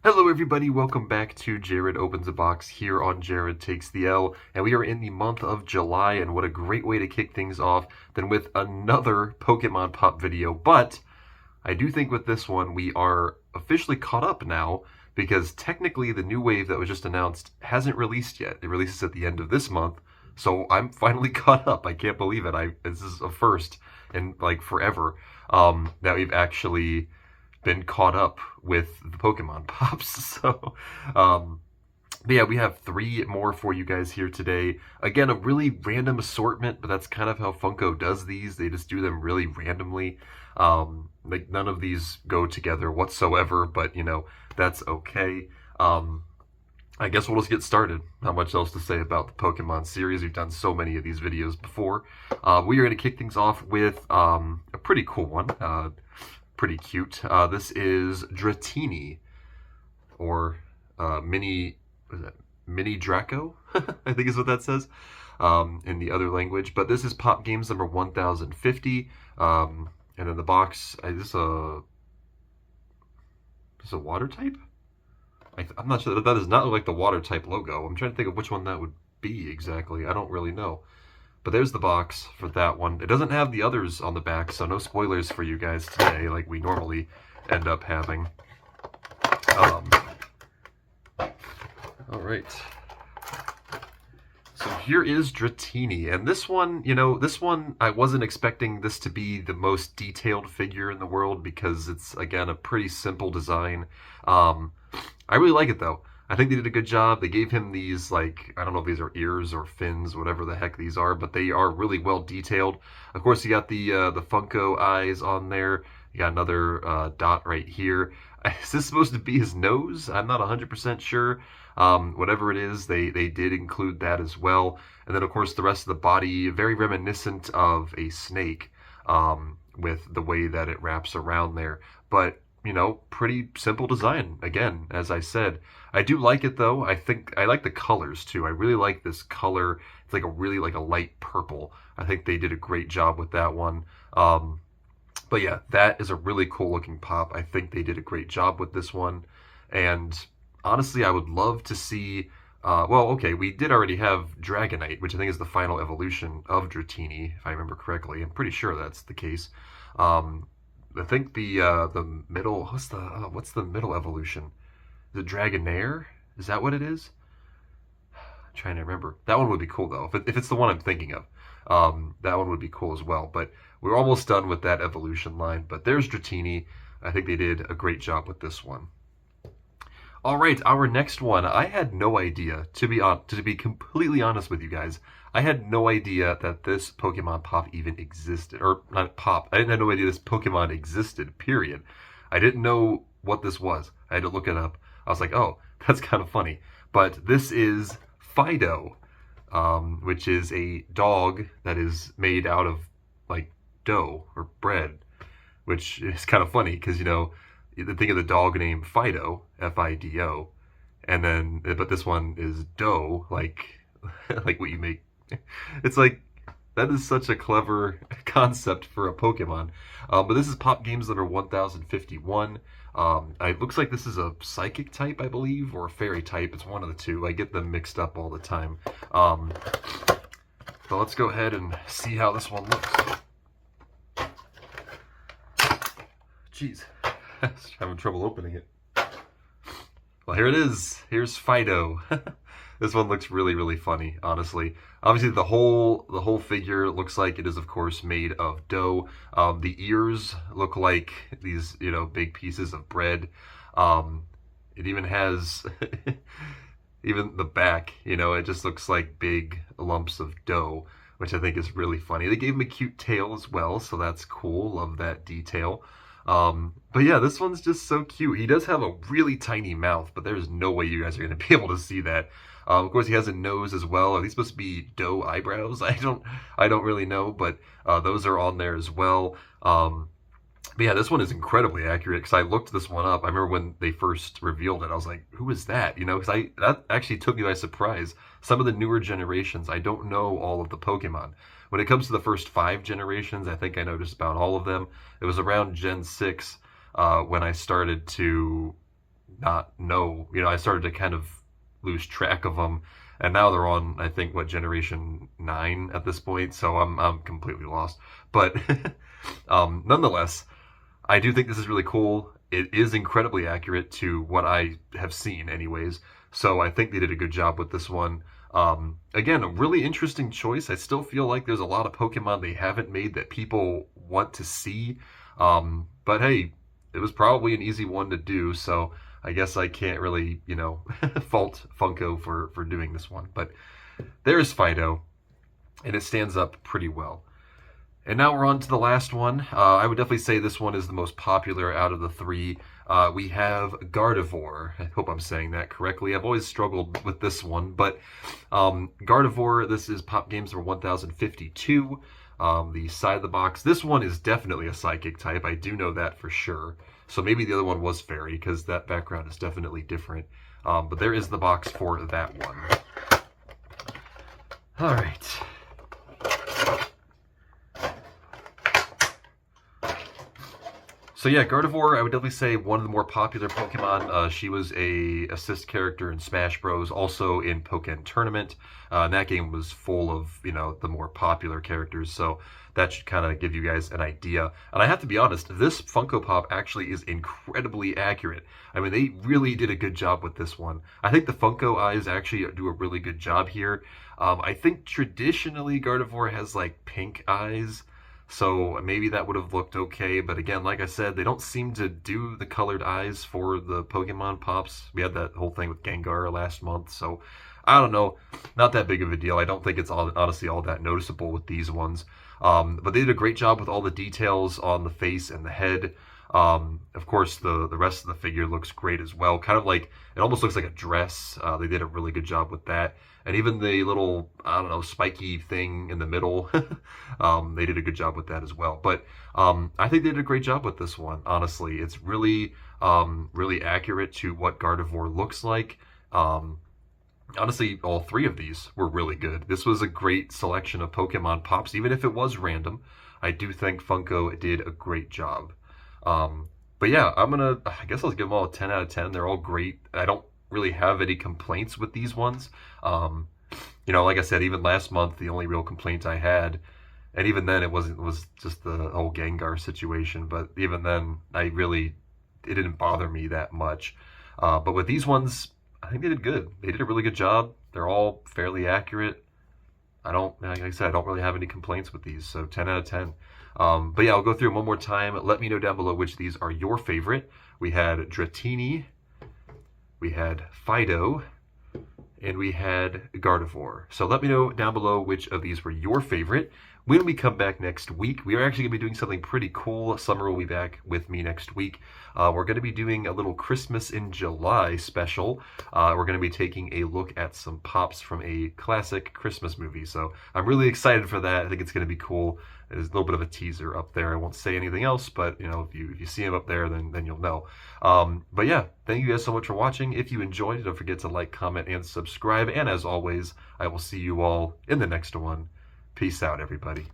Hello everybody, welcome back to Jared Opens a Box here on Jared Takes the L, and we are in the month of July, and what a great way to kick things off than with another Pokemon Pop video. But I do think with this one we are officially caught up now, because technically the new wave that was just announced hasn't released yet. It releases at the end of this month, so I'm finally caught up. I can't believe it. This is a first in like forever that we've actually been caught up with the Pokemon Pops. So, but yeah, we have 3 more for you guys here today. Again, a really random assortment, but that's kind of how Funko does these. They just do them really randomly. Like none of these go together whatsoever, but you know, that's okay. I guess we'll just get started. Not much else to say about the Pokemon series. We've done so many of these videos before. We are going to kick things off with a pretty cool one. Pretty cute. This is Dratini, or Mini, what is that? Mini Draco, I think is what that says in the other language. But this is Pop Games number 1050. And then the box, is this a water type? I'm not sure. That does not look like the water type logo. I'm trying to think of which one that would be exactly. I don't really know. But there's the box for that one. It doesn't have the others on the back, so no spoilers for you guys today, like we normally end up having. All right. So here is Dratini, and this one, I wasn't expecting this to be the most detailed figure in the world because it's, again, a pretty simple design. I really like it, though. I think they did a good job. They gave him these, like, I don't know if these are ears or fins, whatever the heck these are, but they are really well detailed. Of course, you got the Funko eyes on there. You got another dot right here. Is this supposed to be his nose? I'm not 100% sure. Whatever it is, they did include that as well. And then, of course, the rest of the body, very reminiscent of a snake with the way that it wraps around there. But pretty simple design. Again, as I said, I do like it though. I think I like the colors too. I really like this color. It's like a light purple. I think they did a great job with that one. But yeah, that is a really cool looking pop. I think they did a great job with this one. And honestly, I would love to see. Well, okay, we did already have Dragonite, which I think is the final evolution of Dratini, if I remember correctly. I'm pretty sure that's the case. I think the middle, what's the middle evolution? Is it Dragonair? Is that what it is? I'm trying to remember. That one would be cool though. If it's the one I'm thinking of, that one would be cool as well. But we're almost done with that evolution line. But there's Dratini. I think they did a great job with this one. All right, our next one. I had no idea, to be completely honest with you guys. I had no idea that this Pokemon Pop even existed. Or, not Pop. I didn't have no idea this Pokemon existed, period. I didn't know what this was. I had to look it up. I was like, oh, that's kind of funny. But this is Fidough, which is a dog that is made out of, like, dough or bread. Which is kind of funny, because, you think of the dog name Fido, Fido, and then, but this one is dough, like what you make. It's like, that is such a clever concept for a Pokemon. But this is Pop Games number 1051. It looks like this is a psychic type, I believe, or a fairy type. It's one of the two. I get them mixed up all the time. So let's go ahead and see how this one looks. Jeez. Having trouble opening it. Well, here it is. Here's Fidough. This one looks really, really funny, honestly. Obviously, the whole figure looks like it is, of course, made of dough. The ears look like these, big pieces of bread. It even has, even the back, it just looks like big lumps of dough, which I think is really funny. They gave him a cute tail as well, so that's cool. Love that detail. But yeah, this one's just so cute. He does have a really tiny mouth, but there's no way you guys are going to be able to see that. Of course, he has a nose as well. Are these supposed to be dough eyebrows? I don't really know, but those are on there as well. But yeah, this one is incredibly accurate because I looked this one up. I remember when they first revealed it, I was like, who is that? Because that actually took me by surprise. Some of the newer generations, I don't know all of the Pokemon. When it comes to the first 5 generations, I think I know just about all of them. It was around Gen 6 when I started to not know. I started to kind of lose track of them, and now they're on, I think, what, generation 9 at this point. So I'm completely lost. But nonetheless, I do think this is really cool. It is incredibly accurate to what I have seen, anyways. So I think they did a good job with this one. Again, a really interesting choice. I still feel like there's a lot of Pokemon they haven't made that people want to see. But hey, it was probably an easy one to do, so I guess I can't really, fault Funko for doing this one. But there's Fidough, and it stands up pretty well. And now we're on to the last one. I would definitely say this one is the most popular out of the three. We have Gardevoir. I hope I'm saying that correctly. I've always struggled with this one, but Gardevoir, this is Pop Games number 1052. The side of the box. This one is definitely a Psychic type. I do know that for sure. So maybe the other one was Fairy, because that background is definitely different. But there is the box for that one. All right. So yeah, Gardevoir, I would definitely say one of the more popular Pokemon. She was a assist character in Smash Bros, also in Pokémon Tournament. And that game was full of, the more popular characters, so that should kind of give you guys an idea. And I have to be honest, this Funko Pop actually is incredibly accurate. I mean, they really did a good job with this one. I think the Funko eyes actually do a really good job here. I think traditionally Gardevoir has like pink eyes, so maybe that would have looked okay, but again, like I said, they don't seem to do the colored eyes for the Pokemon Pops. We had that whole thing with Gengar last month, so I don't know. Not that big of a deal. I don't think it's honestly all that noticeable with these ones. But they did a great job with all the details on the face and the head. Of course, the rest of the figure looks great as well. Kind of like, it almost looks like a dress. They did a really good job with that. And even the little, I don't know, spiky thing in the middle, they did a good job with that as well. But I think they did a great job with this one, honestly. It's really, really accurate to what Gardevoir looks like. Honestly, all three of these were really good. This was a great selection of Pokemon Pops, even if it was random. I do think Funko did a great job. But yeah, I guess I'll give them all a 10 out of 10. They're all great. I don't really have any complaints with these ones. Like I said, even last month, the only real complaint I had, and even then it was just the whole Gengar situation, but even then, it didn't bother me that much. But with these ones, I think they did good. They did a really good job. They're all fairly accurate. Like I said, I don't really have any complaints with these, so 10 out of 10. But yeah, I'll go through them one more time. Let me know down below which of these are your favorite. We had Dratini, we had Fidough, and we had Gardevoir. So let me know down below which of these were your favorite. When we come back next week, we are actually going to be doing something pretty cool. Summer will be back with me next week. We're going to be doing a little Christmas in July special. We're going to be taking a look at some pops from a classic Christmas movie. So I'm really excited for that. I think it's going to be cool. There's a little bit of a teaser up there. I won't say anything else, but if you see him up there, then you'll know. But yeah, thank you guys so much for watching. If you enjoyed, don't forget to like, comment, and subscribe. And as always, I will see you all in the next one. Peace out, everybody.